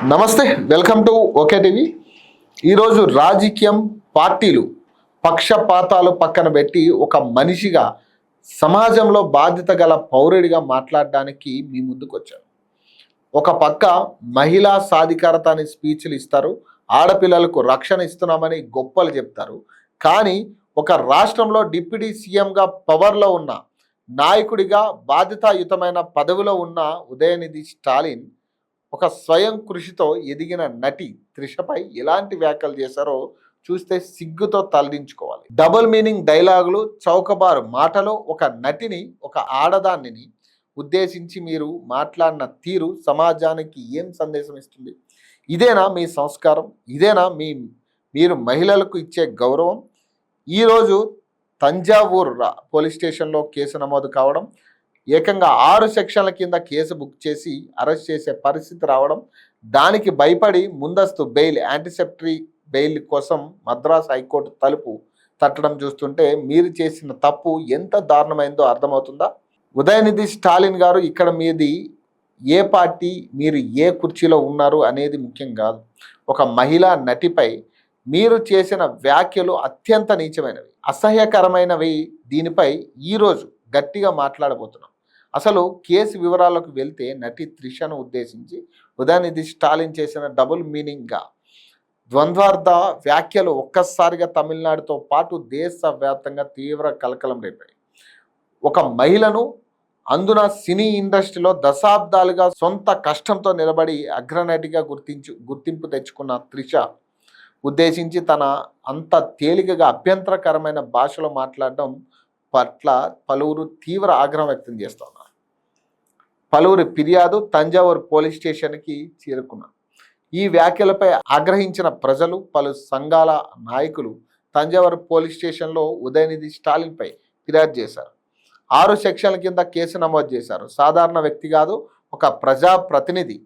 నమస్తే, welcome to okay TV. ఈరోజు రాజకీయం, పార్టీలు, పక్షపాతాలు పక్కన పెట్టి ఒక మనిషిగా సమాజంలో బాధ్యత గల పౌరుడిగా మాట్లాడడానికి మీ ముందుకు వచ్చాను. ఒక పక్క మహిళా సాధికారత అని స్పీచ్లు ఇస్తారు, ఆడపిల్లలకు రక్షణ ఇస్తున్నామని గొప్పలు చెప్తారు. కానీ ఒక రాష్ట్రంలో డిప్యూటీ సీఎంగా పవర్లో ఉన్న నాయకుడిగా బాధ్యతాయుతమైన పదవిలో ఉన్న ఉదయనిధి స్టాలిన్ ఒక స్వయం కృషితో ఎదిగిన నటి త్రిషపై ఎలాంటి వ్యాఖ్యలు చేశారో చూస్తే సిగ్గుతో తలదించుకోవాలి. డబుల్ మీనింగ్ డైలాగులు, చౌకబారు మాటలు, ఒక నటిని, ఒక ఆడదానిని ఉద్దేశించి మీరు మాట్లాడిన తీరు సమాజానికి ఏం సందేశం ఇస్తుంది? ఇదేనా మీ సంస్కారం? ఇదేనా మీరు మహిళలకు ఇచ్చే గౌరవం? ఈరోజు తంజావూరు పోలీస్ స్టేషన్లో కేసు నమోదు కావడం, ఏకంగా 6 సెక్షన్ల కింద కేసు బుక్ చేసి అరెస్ట్ చేసే పరిస్థితి రావడం, దానికి భయపడి ముందస్తు బెయిల్, యాంటిసిపటరీ బెయిల్ కోసం మద్రాస్ హైకోర్టు తలుపు తట్టడం చూస్తుంటే మీరు చేసిన తప్పు ఎంత దారుణమైందో అర్థమవుతుందా? ఉదయనిధి స్టాలిన్ గారు, ఇక్కడ మీది ఏ పార్టీ, మీరు ఏ కుర్చీలో ఉన్నారు అనేది ముఖ్యం కాదు. ఒక మహిళా నటిపై మీరు చేసిన వ్యాఖ్యలు అత్యంత నీచమైనవి, అసహ్యకరమైనవి. దీనిపై ఈరోజు గట్టిగా మాట్లాడబోతున్నాం. అసలు కేసు వివరాలకు వెళ్తే నటి త్రిషను ఉద్దేశించి ఉదయనిధి స్టాలిన్ చేసిన డబుల్ మీనింగ్గా ద్వంద్వార్థ వ్యాఖ్యలు ఒక్కసారిగా తమిళనాడుతో పాటు దేశవ్యాప్తంగా తీవ్ర కలకలం రేపాయి. ఒక మహిళను, అందున సినీ ఇండస్ట్రీలో దశాబ్దాలుగా సొంత కష్టంతో నిలబడి అగ్రనటిగా గుర్తింపు తెచ్చుకున్న త్రిష ఉద్దేశించి తన అంత తేలికగా అభ్యంతరకరమైన భాషలో మాట్లాడడం పట్ల పలువురు తీవ్ర ఆగ్రహం వ్యక్తం చేస్తున్నారు. పలువురి ఫిర్యాదు తంజావూరు పోలీస్ స్టేషన్కి చేరుకున్నారు. ఈ వ్యాఖ్యలపై ఆగ్రహించిన ప్రజలు, పలు సంఘాల నాయకులు తంజావూరు పోలీస్ స్టేషన్లో ఉదయనిధి స్టాలిన్పై ఫిర్యాదు చేశారు. 6 సెక్షన్ల కింద కేసు నమోదు చేశారు. సాధారణ వ్యక్తి కాదు, ఒక ప్రజాప్రతినిధి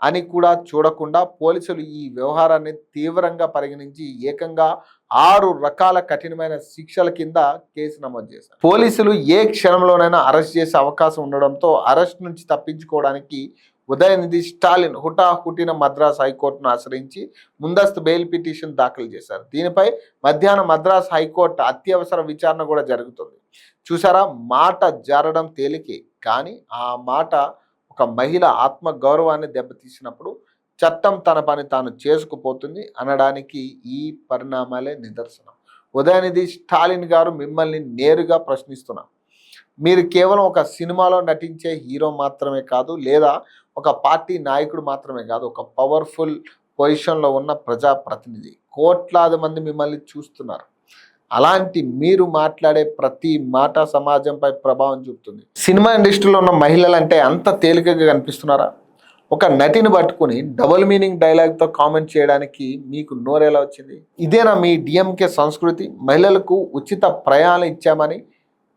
అని కూడా చూడకుండా పోలీసులు ఈ వ్యవహారాన్ని తీవ్రంగా పరిగణించి ఏకంగా 6 రకాల కఠినమైన శిక్షల కింద కేసు నమోదు చేశారు. పోలీసులు ఏ క్షణంలోనైనా అరెస్ట్ చేసే అవకాశం ఉండడంతో అరెస్ట్ నుంచి తప్పించుకోవడానికి ఉదయనిధి స్టాలిన్ హుటాహుటిన మద్రాస్ హైకోర్టును ఆశ్రయించి ముందస్తు బెయిల్ పిటిషన్ దాఖలు చేశారు. దీనిపై మధ్యాహ్నం మద్రాస్ హైకోర్టు అత్యవసర విచారణ కూడా జరుగుతుంది. చూసారా, మాట జారడం తేలికే, కానీ ఆ మాట ఒక మహిళ ఆత్మ గౌరవాన్ని దెబ్బతీసినప్పుడు చట్టం తన పని తాను చేసుకుపోతుంది అనడానికి ఈ పరిణామాలే నిదర్శనం. ఉదయనిధి స్టాలిన్ గారు, మిమ్మల్ని నేరుగా ప్రశ్నిస్తున్నాం. మీరు కేవలం ఒక సినిమాలో నటించే హీరో మాత్రమే కాదు, లేదా ఒక పార్టీ నాయకుడు మాత్రమే కాదు, ఒక పవర్ఫుల్ పొజిషన్లో ఉన్న ప్రజాప్రతినిధి. కోట్లాది మంది మిమ్మల్ని చూస్తున్నారు. అలాంటి మీరు మాట్లాడే ప్రతి మాట సమాజంపై ప్రభావం చూపుతుంది. సినిమా ఇండస్ట్రీలో ఉన్న మహిళలు అంటే అంత తేలికగా కనిపిస్తున్నారా? ఒక నటిని పట్టుకుని డబుల్ మీనింగ్ డైలాగ్తో కామెంట్ చేయడానికి మీకు నోరెలా వచ్చింది? ఇదేనా మీ డిఎంకే సంస్కృతి? మహిళలకు ఉచిత ప్రయాణాలు ఇచ్చామని,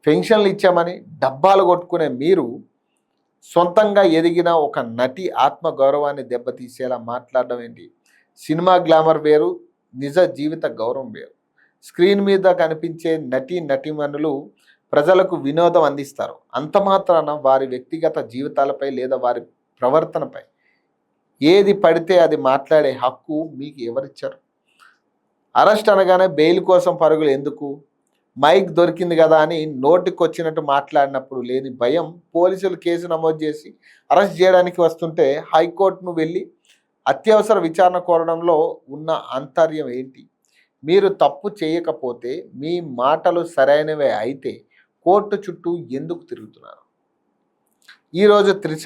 పెన్షన్లు ఇచ్చామని డబ్బాలు కొట్టుకునే మీరు సొంతంగా ఎదిగిన ఒక నటి ఆత్మగౌరవాన్ని దెబ్బతీసేలా మాట్లాడడం ఏంటి? సినిమా గ్లామర్ వేరు, నిజ జీవిత గౌరవం వేరు. స్క్రీన్ మీద కనిపించే నటీమణులు ప్రజలకు వినోదం అందిస్తారు. అంత మాత్రాన వారి వ్యక్తిగత జీవితాలపై లేదా వారి ప్రవర్తనపై ఏది పడితే అది మాట్లాడే హక్కు మీకు ఎవరిచ్చారు? అరెస్ట్ అనగానే బెయిల్ కోసం పరుగులు ఎందుకు? మైక్ దొరికింది కదా అని నోటికొచ్చినట్టు మాట్లాడినప్పుడు లేని భయం పోలీసులు కేసు నమోదు చేసి అరెస్ట్ చేయడానికి వస్తుంటే హైకోర్టును వెళ్ళి అత్యవసర విచారణ కోరడంలో ఉన్న ఆంతర్యం ఏంటి? మీరు తప్పు చేయకపోతే, మీ మాటలు సరైనవే అయితే కోర్టు చుట్టూ ఎందుకు తిరుగుతున్నారు? ఈరోజు త్రిష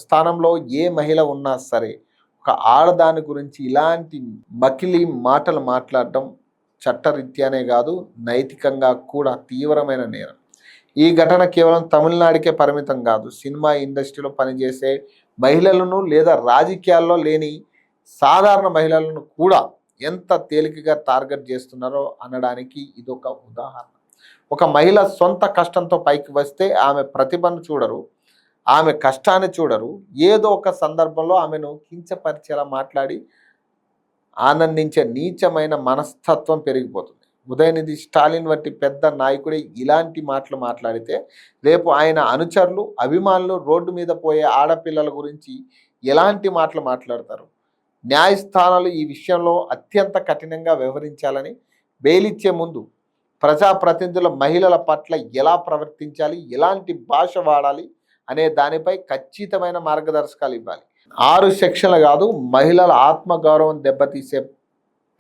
స్థానంలో ఏ మహిళ ఉన్నా సరే ఒక ఆడదాని గురించి ఇలాంటి మకిలి మాటలు మాట్లాడడం చట్టరీత్యానే కాదు, నైతికంగా కూడా తీవ్రమైన నేరం. ఈ ఘటన కేవలం తమిళనాడుకే పరిమితం కాదు. సినిమా ఇండస్ట్రీలో పనిచేసే మహిళలను లేదా రాజకీయాల్లో లేని సాధారణ మహిళలను కూడా ఎంత తేలికగా టార్గెట్ చేస్తున్నారో అనడానికి ఇదొక ఉదాహరణ. ఒక మహిళ సొంత కష్టంతో పైకి వస్తే ఆమె ప్రతిభను చూడరు, ఆమె కష్టాన్ని చూడరు. ఏదో ఒక సందర్భంలో ఆమెను కించపరిచేలా మాట్లాడి ఆనందించే నీచమైన మనస్తత్వం పెరిగిపోతుంది. ఉదయనిధి స్టాలిన్ వంటి పెద్ద నాయకుడే ఇలాంటి మాటలు మాట్లాడితే రేపు ఆయన అనుచరులు, అభిమానులు రోడ్డు మీద పోయే ఆడపిల్లల గురించి ఎలాంటి మాటలు మాట్లాడతారు? న్యాయస్థానాలు ఈ విషయంలో అత్యంత కఠినంగా వ్యవహరించాలని, బెయిల్ ఇచ్చే ముందు ప్రజాప్రతినిధుల మహిళల పట్ల ఎలా ప్రవర్తించాలి, ఎలాంటి భాష వాడాలి అనే దానిపై ఖచ్చితమైన మార్గదర్శకాలు ఇవ్వాలి. 6 సెక్షన్లు కాదు, మహిళల ఆత్మగౌరవం దెబ్బతీసే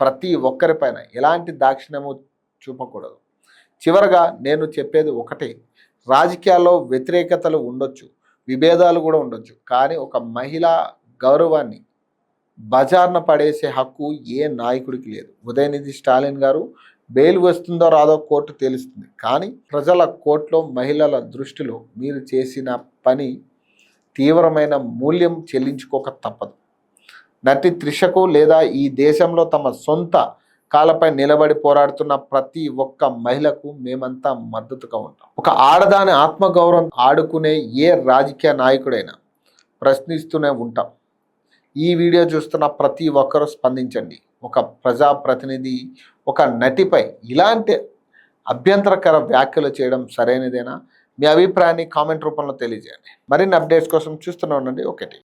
ప్రతి ఒక్కరిపైన ఎలాంటి దాక్షిణ్యము చూపకూడదు. చివరగా నేను చెప్పేది ఒకటే, రాజకీయాల్లో వ్యతిరేకతలు ఉండొచ్చు, విభేదాలు కూడా ఉండొచ్చు, కానీ ఒక మహిళా గౌరవాన్ని బజార్న పడేసే హక్కు ఏ నాయకుడికి లేదు. ఉదయనిధి స్టాలిన్ గారు బెయిల్ వస్తుందో రాదో కోర్టు తేలుస్తుంది, కానీ ప్రజల కోర్టులో మహిళల దృష్టిలో మీరు చేసిన పని తీవ్రమైన మూల్యం చెల్లించుకోక తప్పదు. నటి త్రిషకు లేదా ఈ దేశంలో తమ సొంత కాళ్ళపై నిలబడి పోరాడుతున్న ప్రతి ఒక్క మహిళకు మేమంతా మద్దతుగా ఉంటాం. ఒక ఆడదాని ఆత్మగౌరవం ఆడుకునే ఏ రాజకీయ నాయకుడైనా ప్రశ్నిస్తూనే ఉంటాం. ఈ వీడియో చూస్తున్న ప్రతి ఒక్కరూ స్పందించండి. ఒక ప్రజాప్రతినిధి, ఒక నటిపై ఇలాంటి అభ్యంతరకర వ్యాఖ్యలు చేయడం సరైనదేనా? మీ అభిప్రాయాన్ని కామెంట్ రూపంలో తెలియజేయండి. మరిన్ని అప్డేట్స్ కోసం చూస్తూనే ఉండండి OKTV.